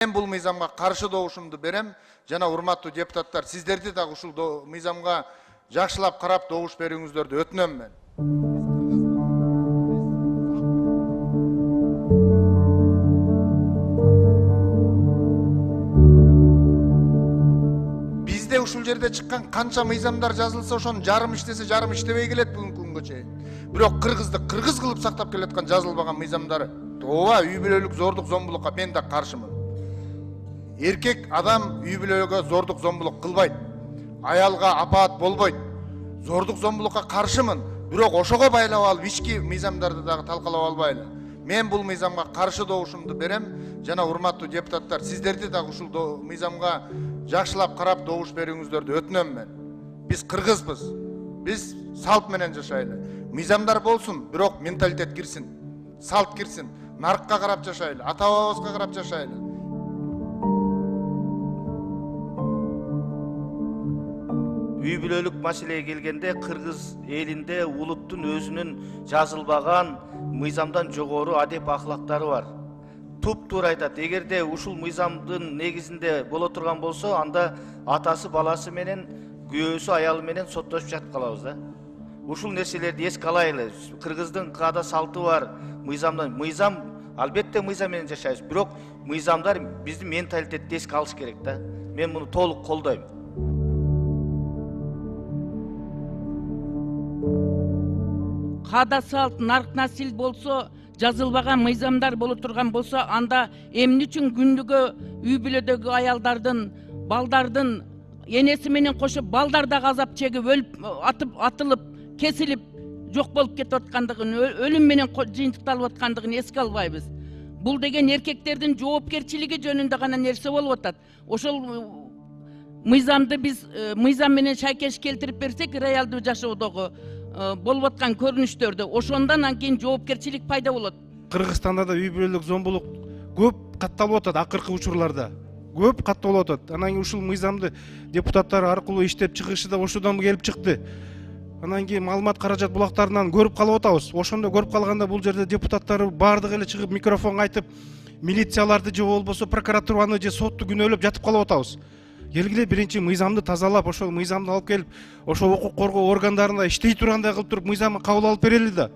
Мен бул мыйзамга каршы добушумду берем. Жана урматтуу депутаттар, сиздерди дагы ушул мыйзамга жакшылап карап добуш берүүңүздөрдү өтүнөм мен. Бизде ушул жерде чыккан канча мыйзамдар жазылса, ошонун жарым иштесе, жарым иштебей келет бүгүнкү күнгө чейин. Бирок кыргызды кыргыз кылып сактап келаткан жазылбаган мыйзамдары. Ооба, үй бүлөлүк зордук зомбулукка мен да каршымын. Эркек адам үй бүлөгө зордук зомбулук кылбайт. Аялга апаат болбойт. Зордук зомбулукка каршымын. Бирок ошого байлап алып ички мыйзамдарды дагы талкалап албайлы. Мен бул мыйзамга каршы добушумду берем. Жана урматтуу депутаттар, сиздерди дагы ушул мыйзамга жакшылап карап добуш берүүңүздөрдү өтүнөм мен. Биз кыргызбыз. Биз салт менен жашайлы. Мыйзамдар болсун, бирок менталитет кирсин. Салт кирсин. Наркка карап жашайлы, ата-бабабызга карап жашайлы. Үй бүлөлүк маселеге келгенде кыргыз элинде улуттун өзүнүн жазылбаган мыйзамдан жогору адеп ахлактары бар. Туп-туура айтат, эгерде ушул мыйзамдын негизинде боло турган болсо, анда атасы баласы менен, күйөөсү аялы менен соттошуп жатып калабыз да. Ушул нерселерди эске алайлы. Кыргыздын каада салты бар, мыйзам албетте мыйзам менен жашайбыз, бирок мыйзамдар биздин менталитетти эске алыш керек да. Мен муну толук колдойм. Каада салт, нарк насил болсо, жазылбаган мыйзамдар боло турган болсо, анда эмне үчүн күндүгө үй бүлөдөгү аялдардын, балдардын энеси менен кошо балдар да газап чегип, өлүп, атылып, кесилип, жок болуп кетип аткандыгын, өлүм менен жыйынтыкталып аткандыгын эске албайбыз. Бул деген эркектердин жоопкерчилиги жөнүндө гана нерсе болуп атат. Ошол мыйзамды биз мыйзам менен шайкеш келтирип берсек, реалдуу жашоодогу болуп аткан көрүнүштөрдө, ошондон кийин жоопкерчилик пайда болот. Кыргызстанда да үй бүлөлүк зомбулук көп катталып атат, акыркы учурларда. Көп катталып атат. Анан кийин ушул мыйзамды депутаттар аркылуу иштеп чыгышы да ошодон келип чыкты. Анан кийин маалымат каражат булактарынан көрүп калып атабыз. Ошондо көрүп калганда бул жерде депутаттар баардыгы эле чыгып микрофонго айтып, милицияларды же болбосо прокуратураны же сотту күнөөлөп жатып калып атабыз. Келгиле биринчи мыйзамды тазалап, ошол мыйзамды алып келип, ошол укук коргоо органдарында иштей тургандай кылып туруп мыйзамды кабыл алып берели да.